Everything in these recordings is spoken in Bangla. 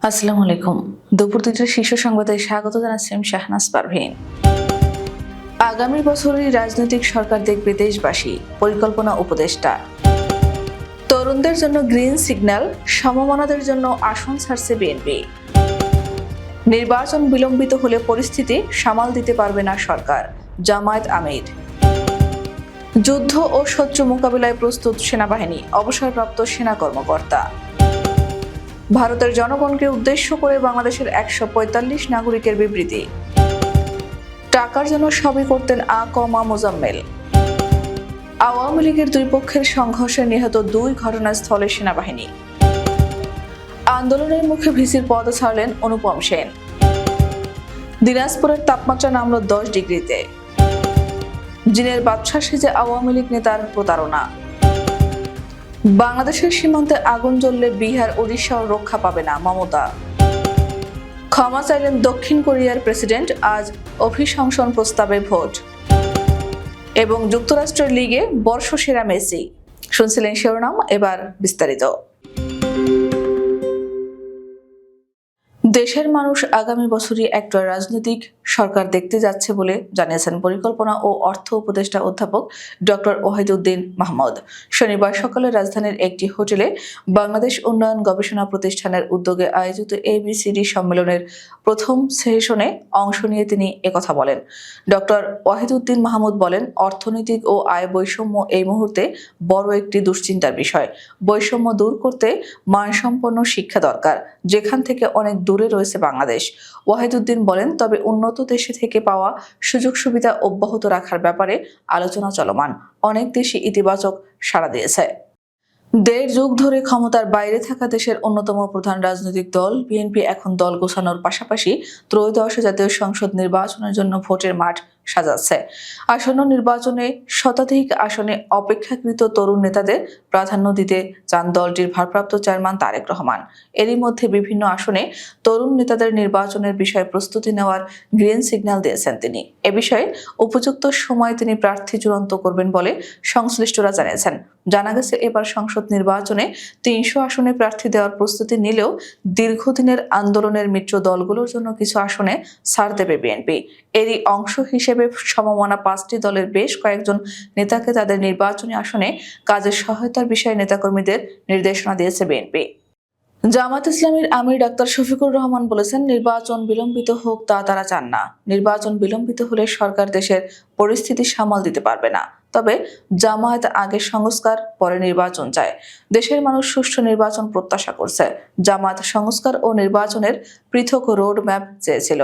আসসালামু আলাইকুম। দুপুর ২টার শীর্ষ সংবাদে স্বাগত জানাচ্ছি আমি শাহনাজ পারভীন। আগামী বছরই রাজনৈতিক সরকার দেখবে দেশবাসী, পরিকল্পনা উপদেষ্টা। তরুণদের জন্য গ্রিন সিগন্যাল, সমমনাদের জন্য আসন ছাড়ছে বিএনপি। নির্বাচন বিলম্বিত হলে পরিস্থিতি সামাল দিতে পারবে না সরকার, জামায়াত আমির। যুদ্ধ ও শত্রু মোকাবিলায় প্রস্তুত সেনাবাহিনী, অবসরপ্রাপ্ত সেনা কর্মকর্তা। ভারতের জনগণকে উদ্দেশ্য করে বাংলাদেশের ১৪৫ নাগরিকের বিবৃতি। টাকার জন্য সবই করতেন মোজাম্মেল। আওয়ামী লীগের দুই পক্ষের সংঘর্ষে নিহত ২ ঘটনাস্থলে সেনাবাহিনী। আন্দোলনের মুখে ভিসির পদ ছাড়লেন অনুপম সেন। দিনাজপুরের তাপমাত্রা নামল ১০ ডিগ্রিতে। জিনের বাদশা সেজে আওয়ামী লীগ নেতার প্রতারণা। বাংলাদেশের সীমান্তে আগুন জ্বললে বিহার ওড়িশাও রক্ষা পাবে না, মমতা। ক্ষমা চাইলেন দক্ষিণ কোরিয়ার প্রেসিডেন্ট, আজ অভিশংসন প্রস্তাবে ভোট। এবং যুক্তরাষ্ট্রের লিগে বর্ষসেরা মেসি। শুনছিলেন শিরোনাম, এবার বিস্তারিত। দেশের মানুষ আগামী বছরই একটা রাজনৈতিক সরকার দেখতে যাচ্ছে বলে জানিয়েছেন পরিকল্পনা ও অর্থ উপদেষ্টা অধ্যাপক ডক্টর ওয়াহিদুদ্দিন মাহমুদ। শনিবার সকালে রাজধানীর একটি হোটেলে বাংলাদেশ উন্নয়ন গবেষণা প্রতিষ্ঠানের উদ্যোগে আয়োজিত ABCD সম্মেলনের প্রথম সেশনে অংশ নিয়ে তিনি একথা বলেন। ডক্টর ওয়াহিদুদ্দিন মাহমুদ বলেন, অর্থনৈতিক ও আয় বৈষম্য এই মুহূর্তে বড় একটি দুশ্চিন্তার বিষয়। বৈষম্য দূর করতে মানসম্পন্ন শিক্ষা দরকার, যেখান থেকে অনেক দূরে রয়েছে বাংলাদেশ। ওয়াহিদুদ্দিন বলেন, তবে উন্নত দেশে থেকে পাওয়া সুযোগ সুবিধা অব্যাহত রাখার ব্যাপারে আলোচনা চলমান। অনেক দেশই ইতিবাচক সাড়া দিয়েছে। ১.৫ যুগ ধরে ক্ষমতার বাইরে থাকা দেশের অন্যতম প্রধান রাজনৈতিক দল বিএনপি এখন দল গোছানোর পাশাপাশি ত্রয়োদশ জাতীয় সংসদ নির্বাচনের জন্য ভোটের মাঠ সাজাচ্ছে। আসন্ন নির্বাচনে শতাধিক আসনে অপেক্ষাকৃত তরুণ নেতাদের প্রাধান্য দিতে চান দলটির ভারপ্রাপ্ত চেয়ারম্যান তারেক রহমান। এরই মধ্যে বিভিন্ন আসনে তরুণ নেতাদের নির্বাচনের বিষয়ে প্রস্তুতি নেওয়ার গ্রিন সিগন্যাল দিয়েছেন তিনি। এ বিষয়ে উপযুক্ত সময়ে তিনি প্রার্থী চূড়ান্ত করবেন বলে সংশ্লিষ্টরা জানিয়েছেন। জানা গেছে, এবার সংসদ নির্বাচনে ৩০০ আসনে প্রার্থী দেওয়ার প্রস্তুতি নিলেও দীর্ঘদিনের আন্দোলনের মিত্র দলগুলোর জন্য কিছু আসনে ছাড় দেবে বিএনপি। এরই অংশ হিসেবে সমমনা ৫টি দলের বেশ কয়েকজন নেতাকে তাদের নির্বাচনী আসনে কাজের সহায়তার বিষয়ে নেতাকর্মীদের নির্দেশনা দিয়েছে বিএনপি। জামাত ইসলামীর আমির ডাক্তার শফিকুর রহমান বলেছেন, নির্বাচন বিলম্বিত হোক তা তারা চান না। নির্বাচন বিলম্বিত হলে সরকার দেশের পরিস্থিতি সামাল দিতে পারবে না। তবে জামায়াত আগে সংস্কার পরে নির্বাচন চায়। দেশের মানুষ সুষ্ঠু নির্বাচন প্রত্যাশা করছে। জামায়াত সংস্কার ও নির্বাচনের পৃথক রোড ম্যাপ চেয়েছিল।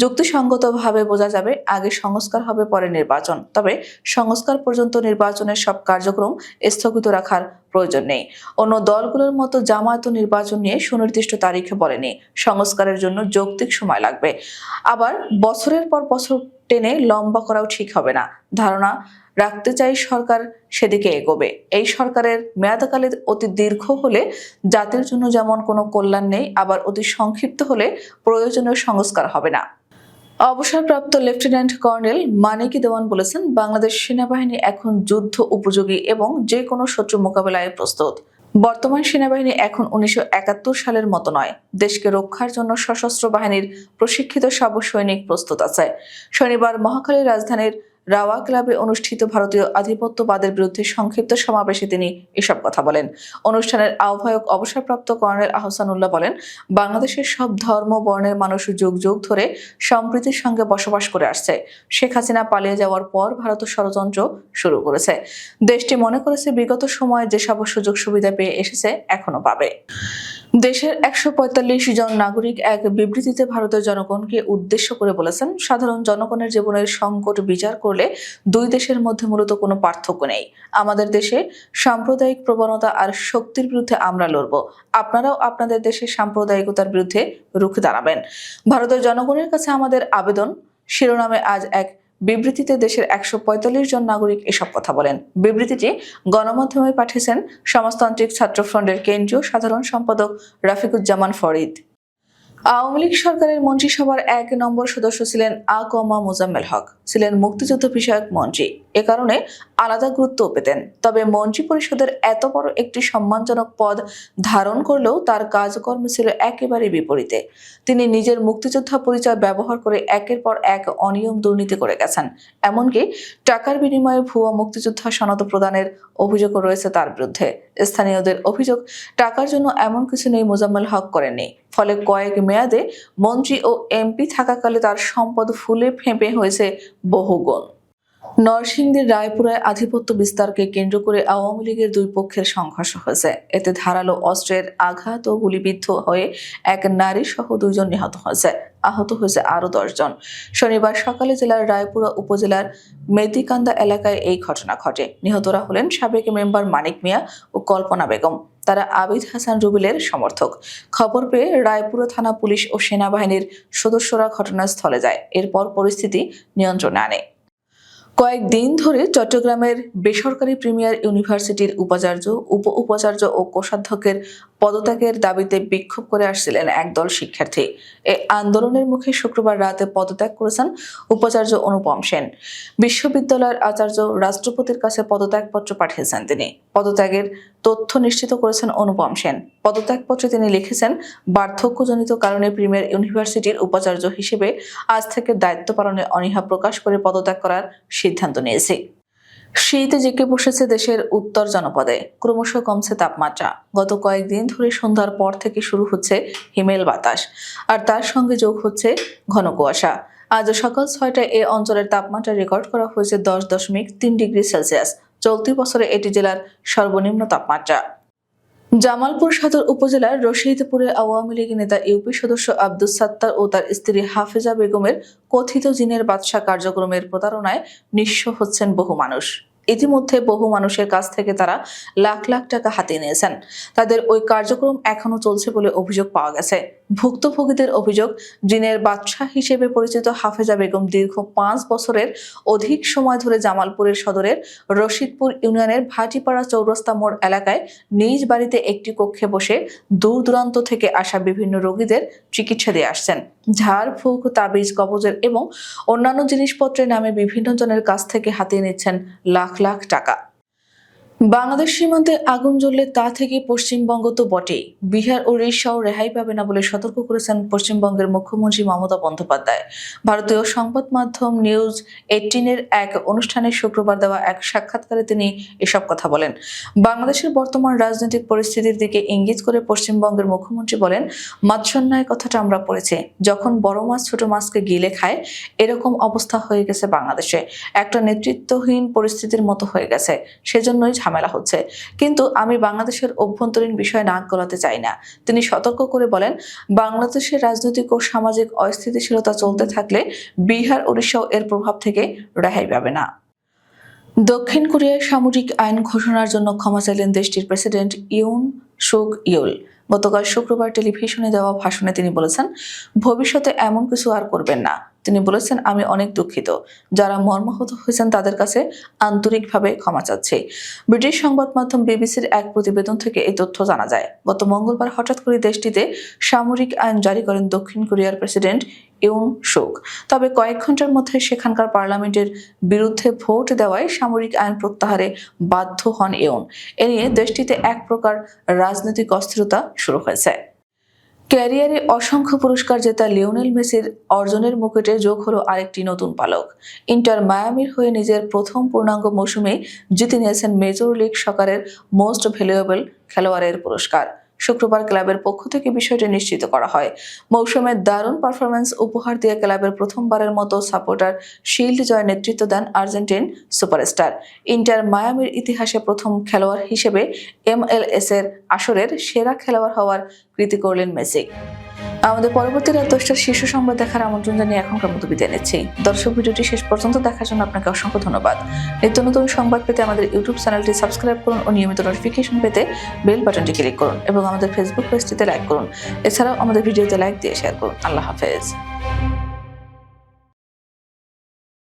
যুক্তিসঙ্গতভাবে বোঝা যাবে, আগে সংস্কার হবে পরে নির্বাচন। তবে সংস্কার পর্যন্ত নির্বাচনের সব কার্যক্রম স্থগিত রাখার প্রয়োজন নেই। অন্য দলগুলোর মতো জামায়াত নির্বাচন নিয়ে সুনির্দিষ্ট তারিখ বলেনি। সংস্কারের জন্য যৌক্তিক সময় লাগবে। আবার বছরের পর বছর টেনে লম্বা করাও ঠিক হবে না। ধারণা রাখতে চাই সরকার সেদিকে এগোবে। এই সরকারের মেয়াদকালে অতি দীর্ঘ হলে জাতির জন্য যেমন কোনো কল্যাণ নেই, আবার অতি সংক্ষিপ্ত হলে প্রয়োজনীয় সংস্কার হবে না। অবসরপ্রাপ্ত লেফটেন্যান্ট কর্নেল মানিক দেওয়ান বলেছেন, বাংলাদেশ সেনাবাহিনী এখন যুদ্ধ উপযোগী এবং যে কোনো শত্রু মোকাবেলায় প্রস্তুত। বর্তমান সেনাবাহিনী এখন ১৯৭১ সালের মতো নয়। দেশকে রক্ষার জন্য সশস্ত্র বাহিনীর প্রশিক্ষিত সব সৈনিক প্রস্তুত আছে। শনিবার মহাখালীর রাজধানীর রাওয়া ক্লাবে অনুষ্ঠিত ভারতীয় আধিপত্যবাদের বিরুদ্ধে সংক্ষিপ্ত সমাবেশে তিনি এসব কথা বলেন। অনুষ্ঠানের আহ্বায়ক অবসরপ্রাপ্ত কর্নেল আহসানুল্লাহ বলেন, বাংলাদেশের সব ধর্ম বর্ণের মানুষ যুগ যুগ ধরে সম্প্রীতির সঙ্গে বসবাস করে আসছে। শেখ হাসিনা পালিয়ে যাওয়ার পর ভারত ষড়যন্ত্র শুরু করেছে। দেশটি মনে করেছে বিগত সময়ে যেসব সুযোগ সুবিধা পেয়ে এসেছে এখনো পাবে। দেশের ১৪৫ জন নাগরিক এক বিবৃতিতে ভারতের জনগণকে উদ্দেশ্য করে বলেছেন, সাধারণ জনগণের জীবনের সংকট বিচার করলে দুই দেশের মধ্যে মূলত কোনো পার্থক্য নেই। আমাদের দেশে সাম্প্রদায়িক প্রবণতা আর শক্তির বিরুদ্ধে আমরা লড়ব। আপনারাও আপনাদের দেশের সাম্প্রদায়িকতার বিরুদ্ধে রুখে দাঁড়াবেন। ভারতের জনগণের কাছে আমাদের আবেদন শিরোনামে আজ এক বিবৃতিতে দেশের ১৪৫ জন নাগরিক এসব কথা বলেন। বিবৃতিটি গণমাধ্যমে পাঠিয়েছেন সমাজতান্ত্রিক ছাত্র ফ্রন্টের কেন্দ্রীয় সাধারণ সম্পাদক রাফিকুজ্জামান ফরিদ। আওয়ামী লীগ সরকারের মন্ত্রিসভার ১ নম্বর সদস্য ছিলেন মোজাম্মেল হক, ছিলেন মুক্তিযুদ্ধ বিষয়ক মন্ত্রী। এ কারণে আলাদা গুরুত্ব পেতেন। তবে মন্ত্রী পরিষদের এত বড় একটি সম্মানজনক পদ ধারণ করলেও তার কাজকর্ম ছিল একেবারে বিপরীতে। তিনি নিজের মুক্তিযোদ্ধা পরিচয় ব্যবহার করে একের পর এক অনিয়ম দুর্নীতি করে গেছেন। এমনকি টাকার বিনিময়ে ভুয়া মুক্তিযোদ্ধা সনদ প্রদানের অভিযোগও রয়েছে তার বিরুদ্ধে। স্থানীয়দের অভিযোগ, টাকার জন্য এমন কিছু নেই মোজাম্মেল হক করেননি। ফলে কয়েক মেয়াদে মন্ত্রী ও এমপি থাকাকালে তার সম্পদ ফুলে ফেঁপে হয়েছে বহুগুণ। নরসিংদীর রায়পুরায় আধিপত্য বিস্তারকে কেন্দ্র করে আওয়ামী লীগের দুই পক্ষের সংঘর্ষ হয়েছে। এতে ধারালো অস্ত্রের আঘাত ও গুলিবিদ্ধ হয়ে এক নারী সহ 2 জন নিহত হয়েছে। আহত হয়েছে আরো 10 জন। শনিবার সকালে জেলার রায়পুরা উপজেলার মেদিকান্দা এলাকায় এই ঘটনা ঘটে। নিহতরা হলেন সাবেক মেম্বার মানিক মিয়া ও কল্পনা বেগম। তারা আবিদ হাসান রুবেলের সমর্থক। খবর পেয়ে রায়পুরা থানা পুলিশ ও সেনাবাহিনীর সদস্যরা ঘটনাস্থলে যায়। এরপর পরিস্থিতি নিয়ন্ত্রণে আনে। কয়েকদিন ধরে চট্টগ্রামের বেসরকারি প্রিমিয়ার ইউনিভার্সিটির উপাচার্য, উপ-উপাচার্য ও কোষাধ্যক্ষের পদত্যাগের দাবিতে বিক্ষোভ করে আসছিলেন একদল শিক্ষার্থী। এই আন্দোলনের মুখে শুক্রবার রাতে পদত্যাগ করেছেন উপাচার্য অনুপম সেন। বিশ্ববিদ্যালয়ের আচার্য রাষ্ট্রপতির কাছে পদত্যাগপত্র পাঠিয়েছেন তিনি। পদত্যাগের তথ্য নিশ্চিত করেছেন অনুপম সেন। পদত্যাগপত্রে তিনি লিখেছেন, বার্ধক্যজনিত কারণে প্রিমিয়ার ইউনিভার্সিটির উপাচার্য হিসেবে আজ থেকে দায়িত্ব পালনে অনীহা প্রকাশ করে পদত্যাগ করার সিদ্ধান্ত নিয়েছি। শীত জেঁকে বসেছে দেশের উত্তর জনপদে। ক্রমশ কমছে তাপমাত্রা। গত কয়েকদিন ধরে সন্ধ্যার পর থেকে শুরু হচ্ছে হিমেল বাতাস, আর তার সঙ্গে যোগ হচ্ছে ঘন কুয়াশা। আজ সকাল 6টায় এ অঞ্চলের তাপমাত্রা রেকর্ড করা হয়েছে 10.3 ডিগ্রি সেলসিয়াস। চলতি বছরে এটি জেলার সর্বনিম্ন তাপমাত্রা। জামালপুর সদর উপজেলার রশিদপুরে আওয়ামী লীগ নেতা ইউপি সদস্য আব্দুস সাত্তার ও তার স্ত্রী হাফেজা বেগমের কথিত জিনের বাদশা কার্যক্রমের প্রতারণায় নিঃস্ব হচ্ছেন বহু মানুষ। ইতিমধ্যে বহু মানুষের কাছ থেকে তারা লাখ লাখ টাকা হাতিয়ে নিয়েছেন। তাদের ওই কার্যক্রম এখনো চলছে বলে অভিযোগ পাওয়া গেছে। ভুক্তভোগীদের অভিযোগ, জিনের বাদশা হিসেবে পরিচিত হাফেজা বেগম দীর্ঘ 5 বছরের অধিক সময় ধরে জামালপুরের সদরের রশিদপুর ইউনিয়নের ভাটিপাড়া চৌরাস্তা মোড় এলাকায় নিজ বাড়িতে একটি কক্ষে বসে দূর দূরান্ত থেকে আসা বিভিন্ন রোগীদের চিকিৎসা দিয়ে আসছেন। ঝাড় ফুঁক, তাবিজ, কবজের এবং অন্যান্য জিনিসপত্রের নামে বিভিন্ন জনের কাছ থেকে হাতিয়ে নিচ্ছেন লাখ লাখ টাকা। বাংলাদেশ সীমান্তে আগুন জ্বললে তা থেকে পশ্চিমবঙ্গ তো বটেই, বিহার ও উড়িষ্যাও রেহাই পাবে না বলে সতর্ক করেছেন পশ্চিমবঙ্গের মুখ্যমন্ত্রী মমতা বন্দ্যোপাধ্যায়। ভারতীয় সংবাদ মাধ্যম নিউজ 18-এর এক অনুষ্ঠানে শুক্রবার দেওয়া এক সাক্ষাৎকারে তিনি এসব কথা বলেন। বাংলাদেশের বর্তমান রাজনৈতিক পরিস্থিতির দিকে ইঙ্গিত করে পশ্চিমবঙ্গের মুখ্যমন্ত্রী বলেন, মাৎস্যন্যায় কথাটা আমরা পড়েছি। যখন বড় মাছ ছোট মাছকে গিলে খায়, এরকম অবস্থা হয়ে গেছে বাংলাদেশে। একটা নেতৃত্বহীন পরিস্থিতির মতো হয়ে গেছে। সেজন্যই ঝামেলা হচ্ছে। কিন্তু আমি বাংলাদেশের অভ্যন্তরীণ বিষয়ে নাক গলাতে চাই না। তিনি সতর্ক করে বলেন, বাংলাদেশের রাজনৈতিক ও সামাজিক অস্থিতিশীলতা চলতে থাকলে বিহার, উড়িষ্যাও এর প্রভাব থেকে রেহাই পাবে না। দক্ষিণ কোরিয়ায় সামরিক আইন ঘোষণার জন্য ক্ষমা চাইলেন দেশটির প্রেসিডেন্ট ইউন সুক ইউল। গতকাল শুক্রবার টেলিভিশনে দেওয়া ভাষণে তিনি বলেছেন, ভবিষ্যতে এমন কিছু আর করবেন না। তিনি বলেছেন, আমি অনেক দুঃখিত। যারা মর্মাহত হয়েছেন তাদের কাছে আন্তরিকভাবে ক্ষমা চাচ্ছি। ব্রিটিশ সংবাদ মাধ্যম বিবিসির এক প্রতিবেদন থেকে এই তথ্য জানা যায়। গত মঙ্গলবার হঠাৎ করে দেশটিতে সামরিক আইন জারি করেন দক্ষিণ কোরিয়ার প্রেসিডেন্ট ইউন সুক। তবে কয়েক ঘন্টার মধ্যে সেখানকার পার্লামেন্টের বিরুদ্ধে ভোট দেওয়ায় সামরিক আইন প্রত্যাহারে বাধ্য হন ইউন। এ নিয়ে দেশটিতে এক প্রকার রাজনৈতিক অস্থিরতা শুরু হয়েছে। ক্যারিয়ারে অসংখ্য পুরস্কার জেতা লিওনেল মেসির অর্জনের মুকুটে যোগ হলো আরেকটি নতুন পালক। ইন্টার মায়ামির হয়ে নিজের প্রথম পূর্ণাঙ্গ মৌসুমে জিতে নিয়েছেন মেজর লিগ সকারের মোস্ট ভ্যালুয়েবল খেলোয়াড়ের পুরস্কার। শুক্রবার ক্লাবের পক্ষ থেকে বিষয়টি নিশ্চিত করা হয়। মৌসুমের দারুণ পারফরম্যান্স উপহার দিয়ে ক্লাবের প্রথমবারের মতো সাপোর্টার শিল্ড জয়ে নেতৃত্ব দেন আর্জেন্টিন সুপারস্টার। ইন্টার মায়ামির ইতিহাসে প্রথম খেলোয়াড় হিসেবে MLS-এর আসরের সেরা খেলোয়াড় হওয়ার কৃতি করলেন মেসি। আমাদের পরবর্তী রাত 10টার শীর্ষ সংবাদ দেখার আমন্ত্রণ জানিয়ে এখনকার মতো বিদায় নিচ্ছি। দর্শক, ভিডিওটি শেষ পর্যন্ত দেখার জন্য আপনাকে অসংখ্য ধন্যবাদ। নিত্য নতুন সংবাদ পেতে আমাদের ইউটিউব চ্যানেলটি সাবস্ক্রাইব করুন ও নিয়মিত নোটিফিকেশন পেতে বেল বাটনটি ক্লিক করুন এবং আমাদের ফেসবুক পেজটিতে লাইক করুন। এছাড়াও আমাদের ভিডিওতে লাইক দিয়ে শেয়ার করুন। আল্লাহ হাফেজ।